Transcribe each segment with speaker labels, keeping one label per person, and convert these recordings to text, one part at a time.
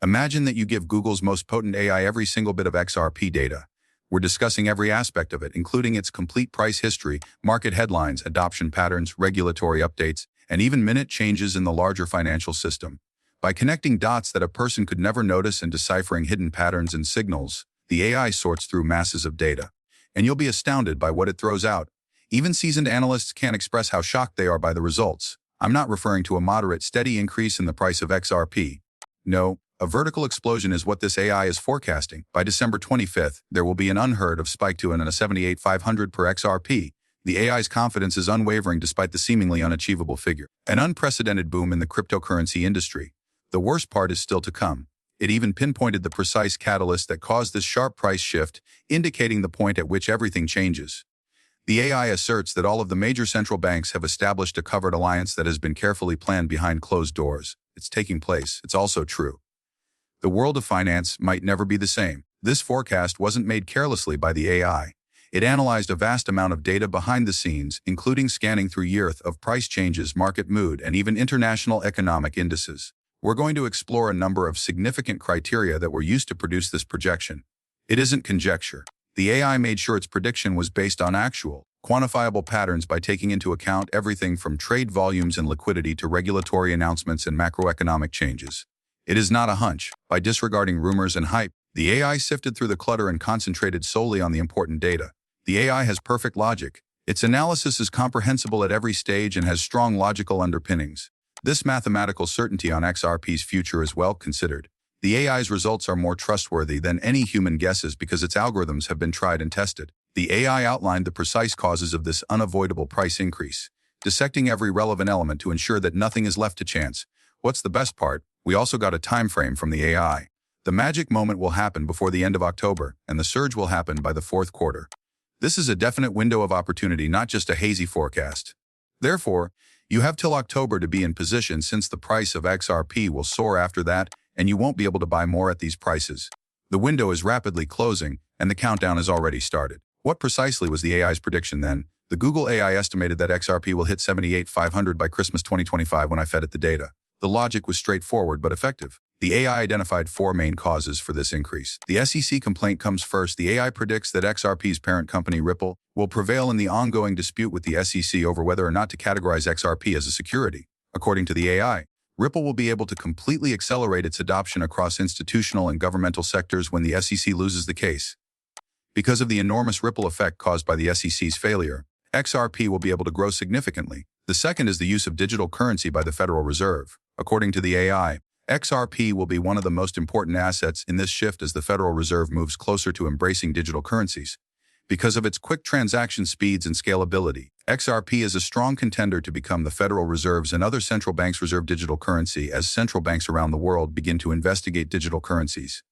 Speaker 1: Imagine that you give Google's most potent AI every single bit of XRP data. We're discussing every aspect of it, including its complete price history, market headlines, adoption patterns, regulatory updates, and even minute changes in the larger financial system. By connecting dots that a person could never notice and deciphering hidden patterns and signals, the AI sorts through masses of data. And you'll be astounded by what it throws out. Even seasoned analysts can't express how shocked they are by the results. I'm not referring to a moderate, steady increase in the price of XRP. No, a vertical explosion is what this AI is forecasting. By December 25th, there will be an unheard of spike to a 78,500 per XRP. The AI's confidence is unwavering despite the seemingly unachievable figure. An unprecedented boom in the cryptocurrency industry. The worst part is still to come. It even pinpointed the precise catalyst that caused this sharp price shift, indicating the point at which everything changes. The AI asserts that all of the major central banks have established a covert alliance that has been carefully planned behind closed doors. It's taking place. It's also true. The world of finance might never be the same. This forecast wasn't made carelessly by the AI. It analyzed a vast amount of data behind the scenes, including scanning through years of price changes, market mood, and even international economic indices. We're going to explore a number of significant criteria that were used to produce this projection. It isn't conjecture. The AI made sure its prediction was based on actual, quantifiable patterns by taking into account everything from trade volumes and liquidity to regulatory announcements and macroeconomic changes. It is not a hunch. By disregarding rumors and hype, the AI sifted through the clutter and concentrated solely on the important data. The AI has perfect logic. Its analysis is comprehensible at every stage and has strong logical underpinnings. This mathematical certainty on XRP's future is well considered. The AI's results are more trustworthy than any human guesses because its algorithms have been tried and tested. The AI outlined the precise causes of this unavoidable price increase, dissecting every relevant element to ensure that nothing is left to chance. What's the best part? We also got a time frame from the AI. The magic moment will happen before the end of October, and the surge will happen by the fourth quarter. This is a definite window of opportunity, not just a hazy forecast. Therefore, you have till October to be in position since the price of XRP will soar after that, and you won't be able to buy more at these prices. The window is rapidly closing, and the countdown has already started. What precisely was the AI's prediction then? The Google AI estimated that XRP will hit 78,500 by Christmas 2025 when I fed it the data. The logic was straightforward but effective. The AI identified four main causes for this increase. The SEC complaint comes first. The AI predicts that XRP's parent company, Ripple, will prevail in the ongoing dispute with the SEC over whether or not to categorize XRP as a security. According to the AI, Ripple will be able to completely accelerate its adoption across institutional and governmental sectors when the SEC loses the case. Because of the enormous ripple effect caused by the SEC's failure, XRP will be able to grow significantly. The second is the use of digital currency by the Federal Reserve. According to the AI, XRP will be one of the most important assets in this shift as the Federal Reserve moves closer to embracing digital currencies. Because of its quick transaction speeds and scalability, XRP is a strong contender to become the Federal Reserve's and other central banks' reserve digital currency as central banks around the world begin to investigate digital currencies.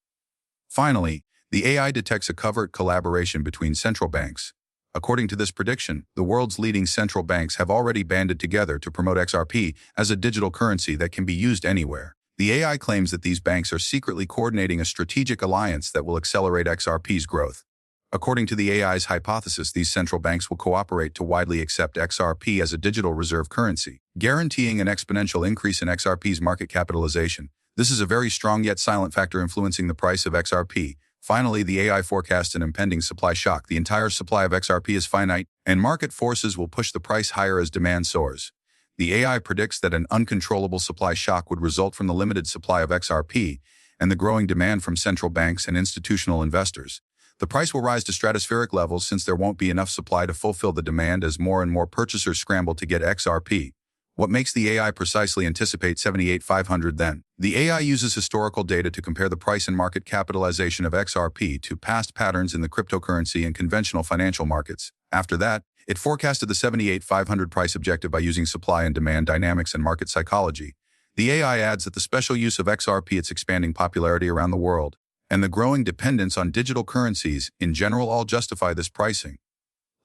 Speaker 1: Finally, the AI detects a covert collaboration between central banks. According to this prediction, the world's leading central banks have already banded together to promote XRP as a digital currency that can be used anywhere. The AI claims that these banks are secretly coordinating a strategic alliance that will accelerate XRP's growth. According to the AI's hypothesis, these central banks will cooperate to widely accept XRP as a digital reserve currency, guaranteeing an exponential increase in XRP's market capitalization. This is a very strong yet silent factor influencing the price of XRP. Finally, the AI forecasts an impending supply shock. The entire supply of XRP is finite, and market forces will push the price higher as demand soars. The AI predicts that an uncontrollable supply shock would result from the limited supply of XRP and the growing demand from central banks and institutional investors. The price will rise to stratospheric levels since there won't be enough supply to fulfill the demand as more and more purchasers scramble to get XRP. What makes the AI precisely anticipate 78,500 then? The AI uses historical data to compare the price and market capitalization of XRP to past patterns in the cryptocurrency and conventional financial markets. After that, it forecasted the 78,500 price objective by using supply and demand dynamics and market psychology. The AI adds that the special use of XRP, its expanding popularity around the world, and the growing dependence on digital currencies in general all justify this pricing.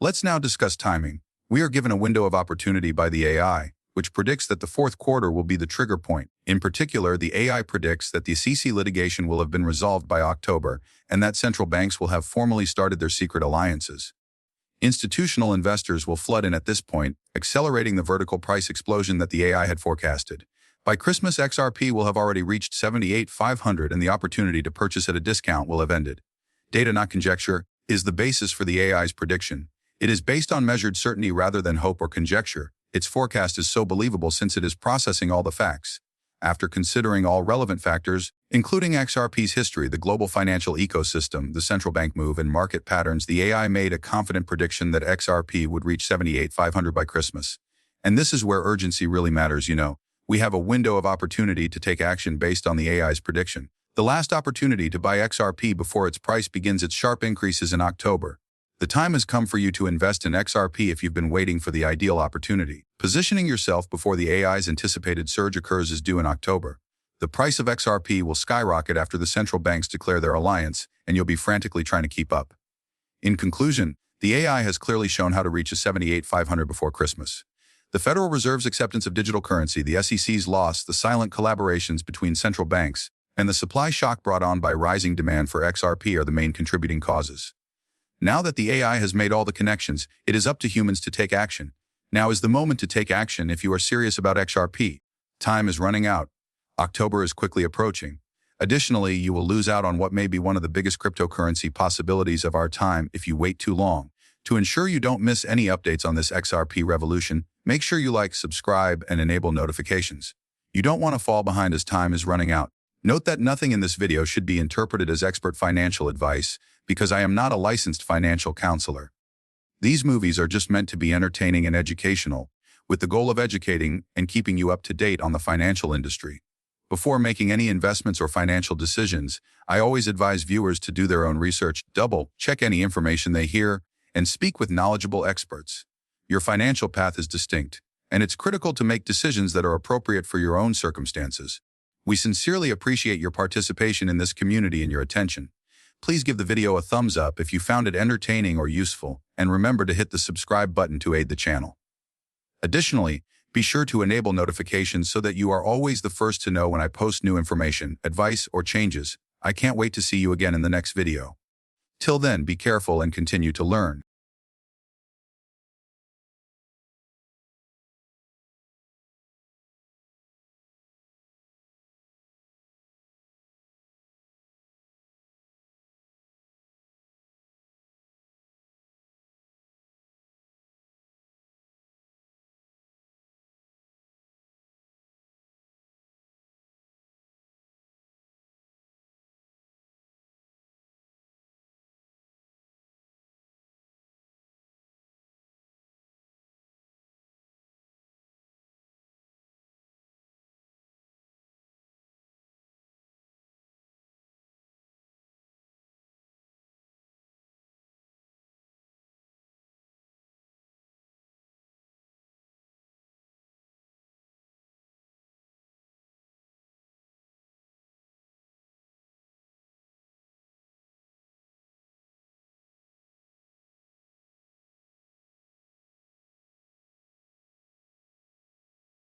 Speaker 1: Let's now discuss timing. We are given a window of opportunity by the AI, which predicts that the fourth quarter will be the trigger point. In particular, the AI predicts that the SEC litigation will have been resolved by October and that central banks will have formally started their secret alliances. Institutional investors will flood in at this point, accelerating the vertical price explosion that the AI had forecasted. By Christmas, XRP will have already reached 78,500 and the opportunity to purchase at a discount will have ended. Data, not conjecture, is the basis for the AI's prediction. It is based on measured certainty rather than hope or conjecture. Its forecast is so believable since it is processing all the facts. After considering all relevant factors, including XRP's history, the global financial ecosystem, the central bank move, and market patterns, the AI made a confident prediction that XRP would reach 78,500 by Christmas. And this is where urgency really matters, you know. We have a window of opportunity to take action based on the AI's prediction. The last opportunity to buy XRP before its price begins its sharp increases in October. The time has come for you to invest in XRP if you've been waiting for the ideal opportunity. Positioning yourself before the AI's anticipated surge occurs is due in October. The price of XRP will skyrocket after the central banks declare their alliance, and you'll be frantically trying to keep up. In conclusion, the AI has clearly shown how to reach a 78,500 before Christmas. The Federal Reserve's acceptance of digital currency, the SEC's loss, the silent collaborations between central banks, and the supply shock brought on by rising demand for XRP are the main contributing causes. Now that the AI has made all the connections, it is up to humans to take action. Now is the moment to take action if you are serious about XRP. Time is running out. October is quickly approaching. Additionally, you will lose out on what may be one of the biggest cryptocurrency possibilities of our time if you wait too long. To ensure you don't miss any updates on this XRP revolution, make sure you like, subscribe, and enable notifications. You don't want to fall behind as time is running out. Note that nothing in this video should be interpreted as expert financial advice, because I am not a licensed financial counselor. These movies are just meant to be entertaining and educational, with the goal of educating and keeping you up to date on the financial industry. Before making any investments or financial decisions, I always advise viewers to do their own research, double-check any information they hear, and speak with knowledgeable experts. Your financial path is distinct, and it's critical to make decisions that are appropriate for your own circumstances. We sincerely appreciate your participation in this community and your attention. Please give the video a thumbs up if you found it entertaining or useful, and remember to hit the subscribe button to aid the channel. Additionally, be sure to enable notifications so that you are always the first to know when I post new information, advice, or changes. I can't wait to see you again in the next video. Till then, be careful and continue to learn.